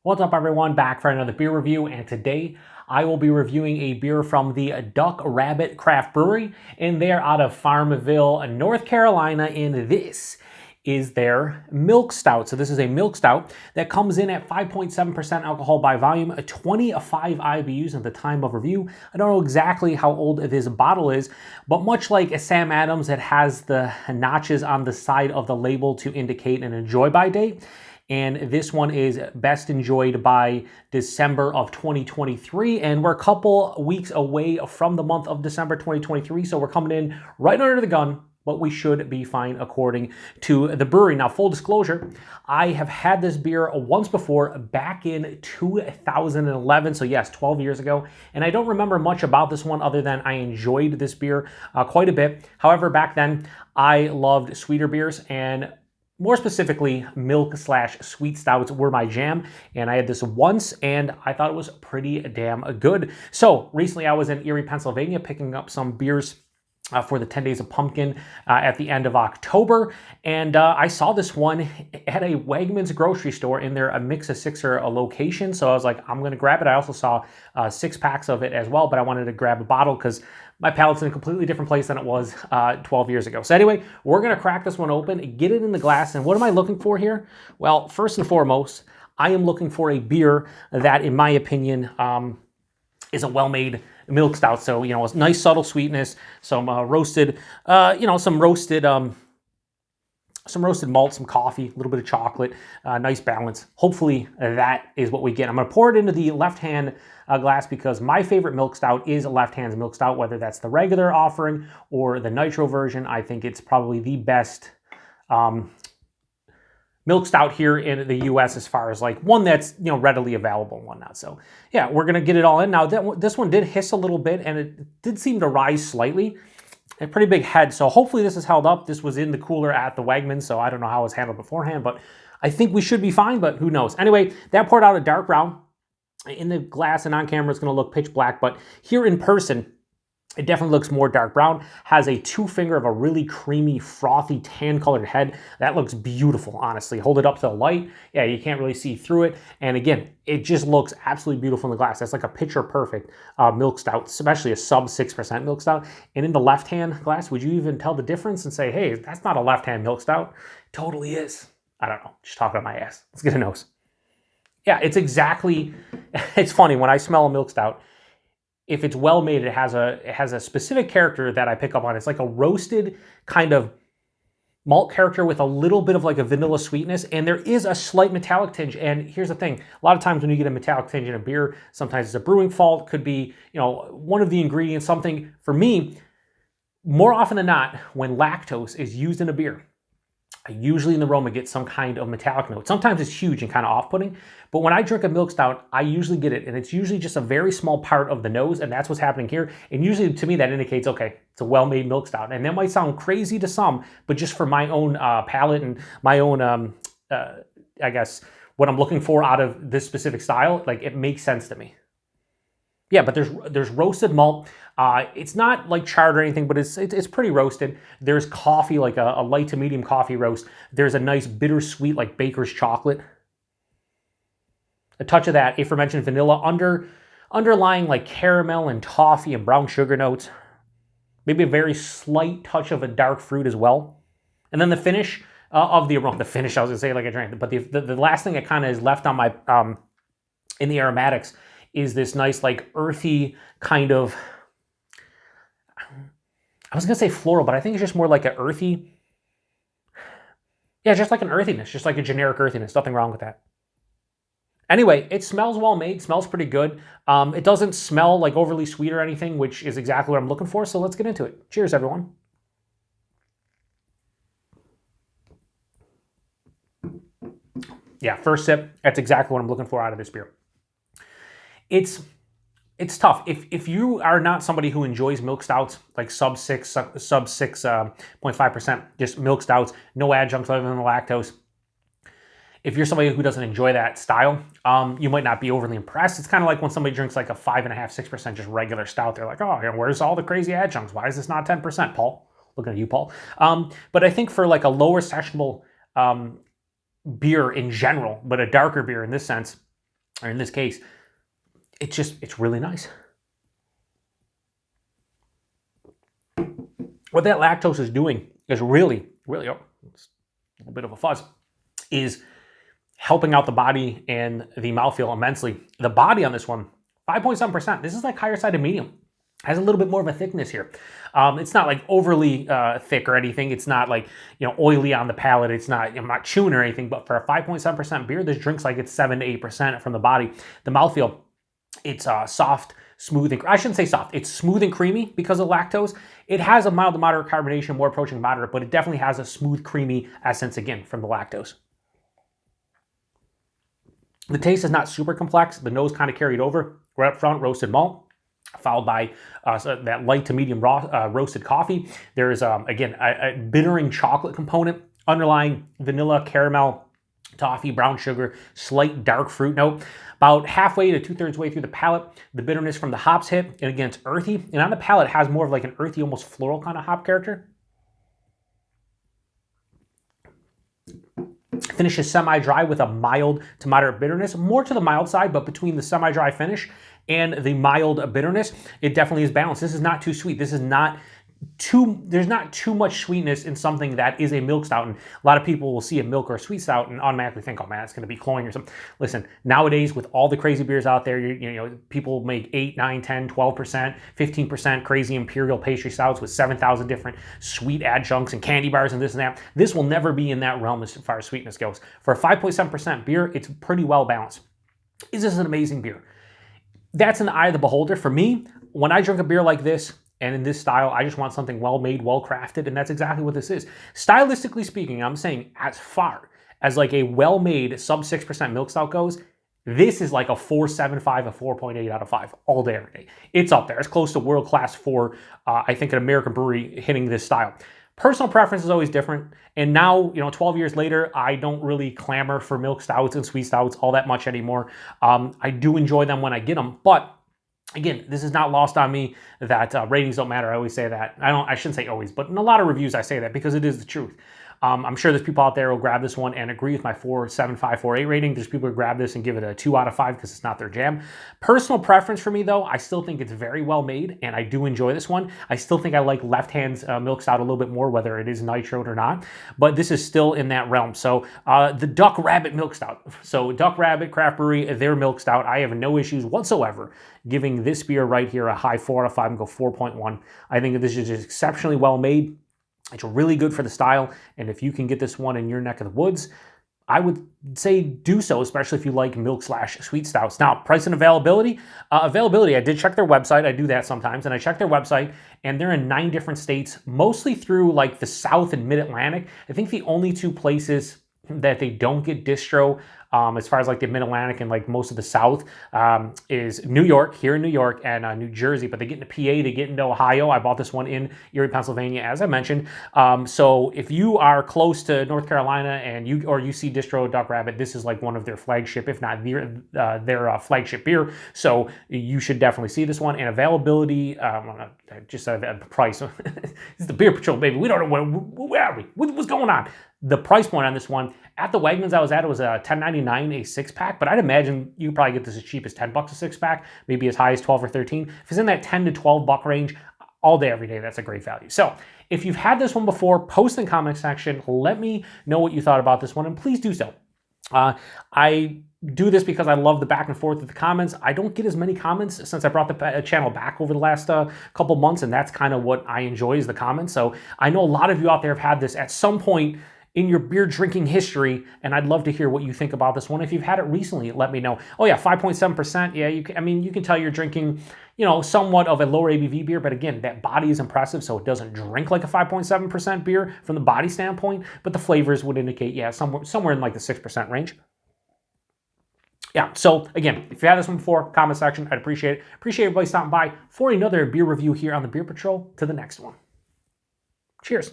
What's up everyone, back for another beer review, and today I will be reviewing a beer from the Duck-Rabbit Craft Brewery, and they're out of Farmville, North Carolina, and this is their Milk Stout. So this is a Milk Stout that comes in at 5.7% alcohol by volume, 25 IBUs at the time of review. I don't know exactly how old this bottle is, but much like a Sam Adams, it has the notches on the side of the label to indicate an enjoy by date. And this one is best enjoyed by December of 2023. And we're a couple weeks away from the month of December 2023. So we're coming in right under the gun, but we should be fine according to the brewery. Now, full disclosure, I have had this beer once before back in 2011. So yes, 12 years ago. And I don't remember much about this one other than I enjoyed this beer quite a bit. However, back then I loved sweeter beers, and more specifically, milk/sweet stouts were my jam, and I had this once, and I thought it was pretty damn good. So recently I was in Erie, Pennsylvania, picking up some beers for the 10 Days of Pumpkin at the end of October, and I saw this one at a Wegmans grocery store in their Mix-a-Sixer location, so I was like, I'm going to grab it. I also saw 6 packs of it as well, but I wanted to grab a bottle because my palate's in a completely different place than it was 12 years ago. So anyway, we're going to crack this one open, get it in the glass, and what am I looking for here? Well, first and foremost, I am looking for a beer that, in my opinion, is a well-made milk stout. So, you know, a nice subtle sweetness, some roasted, some roasted malt, some coffee, a little bit of chocolate, nice balance. Hopefully that is what we get. I'm going to pour it into the left-hand glass because my favorite milk stout is a left-hand milk stout, whether that's the regular offering or the nitro version. I think it's probably the best milk stout here in the US as far as like one that's, you know, readily available and whatnot. So yeah, we're going to get it all in. Now this one did hiss a little bit, and it did seem to rise slightly. A pretty big head, so hopefully this is held up. This was in the cooler at the Wegmans, so I don't know how it was handled beforehand, but I think we should be fine, but who knows. Anyway, that poured out a dark brown. In the glass and on camera, it's going to look pitch black, but here in person, it definitely looks more dark brown. Has a 2-finger of a really creamy, frothy, tan-colored head. That looks beautiful, honestly. Hold it up to the light. Yeah, you can't really see through it. And again, it just looks absolutely beautiful in the glass. That's like a picture-perfect milk stout, especially a sub 6% milk stout. And in the left-hand glass, would you even tell the difference and say, hey, that's not a left-hand milk stout? Totally is. I don't know. Just talking on my ass. Let's get a nose. Yeah, it's exactly... It's funny, when I smell a milk stout, if it's well made, it has a specific character that I pick up on. It's like a roasted kind of malt character with a little bit of like a vanilla sweetness, and there is a slight metallic tinge. And here's the thing, a lot of times when you get a metallic tinge in a beer, sometimes it's a brewing fault, could be, you know, one of the ingredients, something. For me, more often than not, when lactose is used in a beer, I usually in the aroma get some kind of metallic note. Sometimes it's huge and kind of off-putting, but when I drink a milk stout, I usually get it, and it's usually just a very small part of the nose, and that's what's happening here. And usually, to me, that indicates, okay, it's a well-made milk stout. And that might sound crazy to some, but just for my own palate and my own, I guess, what I'm looking for out of this specific style, like, it makes sense to me. Yeah, but there's roasted malt. It's not like charred or anything, but it's pretty roasted. There's coffee, like a light to medium coffee roast. There's a nice bittersweet, like baker's chocolate. A touch of that aforementioned vanilla, underlying like caramel and toffee and brown sugar notes. Maybe a very slight touch of a dark fruit as well. And then the finish of the aroma. The finish, I was gonna say like I drank, but the last thing that kind of is left on my in the aromatics is this nice, like, earthy kind of, I was going to say floral, but I think it's just more like an earthy, yeah, just like an earthiness, just like a generic earthiness. Nothing wrong with that. Anyway, it smells well made, smells pretty good. It doesn't smell like overly sweet or anything, which is exactly what I'm looking for, so let's get into it. Cheers, everyone. Yeah, first sip, that's exactly what I'm looking for out of this beer. It's tough. If you are not somebody who enjoys milk stouts, like sub 6.5%, just milk stouts, no adjuncts other than the lactose. If you're somebody who doesn't enjoy that style, you might not be overly impressed. It's kind of like when somebody drinks like a 5.5%, 6% just regular stout. They're like, oh, where's all the crazy adjuncts? Why is this not 10%, Paul? Looking at you, Paul. But I think for like a lower sessionable beer in general, but a darker beer in this sense, or in this case, it's really nice. What that lactose is doing is really, oh, it's a little bit of a fuzz, is helping out the body and the mouthfeel immensely. The body on this one, 5.7%. This is like higher side of medium. Has a little bit more of a thickness here. It's not like overly thick or anything. It's not like, oily on the palate. It's not, I'm not chewing or anything, but for a 5.7% beer, this drinks like it's 7 to 8% from the body. The mouthfeel, it's soft, smooth, and I shouldn't say soft. It's smooth and creamy because of lactose. It has a mild to moderate carbonation, more approaching moderate, but it definitely has a smooth, creamy essence again from the lactose. The taste is not super complex. The nose kind of carried over. Right up front, roasted malt, followed by that light to medium roasted coffee. There's, again, a bittering chocolate component, underlying vanilla, caramel, toffee, brown sugar, slight dark fruit note. About halfway to 2/3 way through the palate, the bitterness from the hops hit, and again, it's earthy. And on the palate, it has more of like an earthy, almost floral kind of hop character. Finishes semi-dry with a mild to moderate bitterness, more to the mild side, but between the semi-dry finish and the mild bitterness, it definitely is balanced. This is not too sweet. This is not there's not too much sweetness in something that is a milk stout. And a lot of people will see a milk or a sweet stout and automatically think, oh man, it's going to be cloying or something. Listen, nowadays with all the crazy beers out there, people make 8, 9, 10, 12%, 15% crazy imperial pastry stouts with 7,000 different sweet adjuncts and candy bars and this and that. This will never be in that realm as far as sweetness goes. For a 5.7% beer, it's pretty well balanced. Is this an amazing beer? That's in the eye of the beholder. For me, when I drink a beer like this, and in this style, I just want something well-made, well-crafted, and that's exactly what this is. Stylistically speaking, I'm saying as far as like a well-made sub 6% milk stout goes, this is like a 4.75, a 4.8 out of 5 all day, every day. It's up there. It's close to world-class for, I think, an American brewery hitting this style. Personal preference is always different, and now, 12 years later, I don't really clamor for milk stouts and sweet stouts all that much anymore. I do enjoy them when I get them, but again, this is not lost on me that ratings don't matter. I always say that. I shouldn't say always, but in a lot of reviews I say that because it is the truth. I'm sure there's people out there who will grab this one and agree with my 4.75, 4.8 rating. There's people who grab this and give it a 2 out of 5 because it's not their jam. Personal preference for me, though, I still think it's very well made, and I do enjoy this one. I still think I like Left Hand's milk stout a little bit more, whether it is nitroed or not, but this is still in that realm. So the Duck-Rabbit Milk Stout. So Duck-Rabbit Craft Brewery, their milk stout, I have no issues whatsoever giving this beer right here a high 4 out of 5 and go 4.1. I think this is just exceptionally well made. It's really good for the style, and if you can get this one in your neck of the woods, I would say do so, especially if you like milk/sweet stouts. Now, price and availability. Availability, I did check their website. I do that sometimes, and I checked their website, and they're in 9 different states, mostly through like the South and Mid-Atlantic. I think the only 2 places that they don't get distro as far as like the Mid-Atlantic and like most of the South is New York, here in New York, and New Jersey, but they get into PA, they get into Ohio. I bought this one in Erie, Pennsylvania, as I mentioned. So if you are close to North Carolina and you see distro Duck-Rabbit, this is like one of their flagship, if not their flagship beer. So you should definitely see this one. And availability, just a price. This is the Beer Patrol, baby. We don't know where are we? What's going on? The price point on this one, at the Wegmans I was at, it was a $10.99 a 6-pack, but I'd imagine you probably get this as cheap as $10 a 6-pack, maybe as high as 12 or 13. If it's in that 10 to 12 buck range, all day, every day, that's a great value. So if you've had this one before, post in the comment section. Let me know what you thought about this one, and please do so. I do this because I love the back and forth of the comments. I don't get as many comments since I brought the channel back over the last couple months, and that's kind of what I enjoy is the comments. So I know a lot of you out there have had this at some point in your beer drinking history, and I'd love to hear what you think about this one. If you've had it recently, let me know. Oh yeah, 5.7%. Yeah, you can tell you're drinking, somewhat of a lower ABV beer, but again, that body is impressive, so it doesn't drink like a 5.7% beer from the body standpoint, but the flavors would indicate, yeah, somewhere in like the 6% range. Yeah, so again, if you had this one before, comment section, I'd appreciate it. Appreciate everybody stopping by for another beer review here on the Beer Patrol. To the next one. Cheers.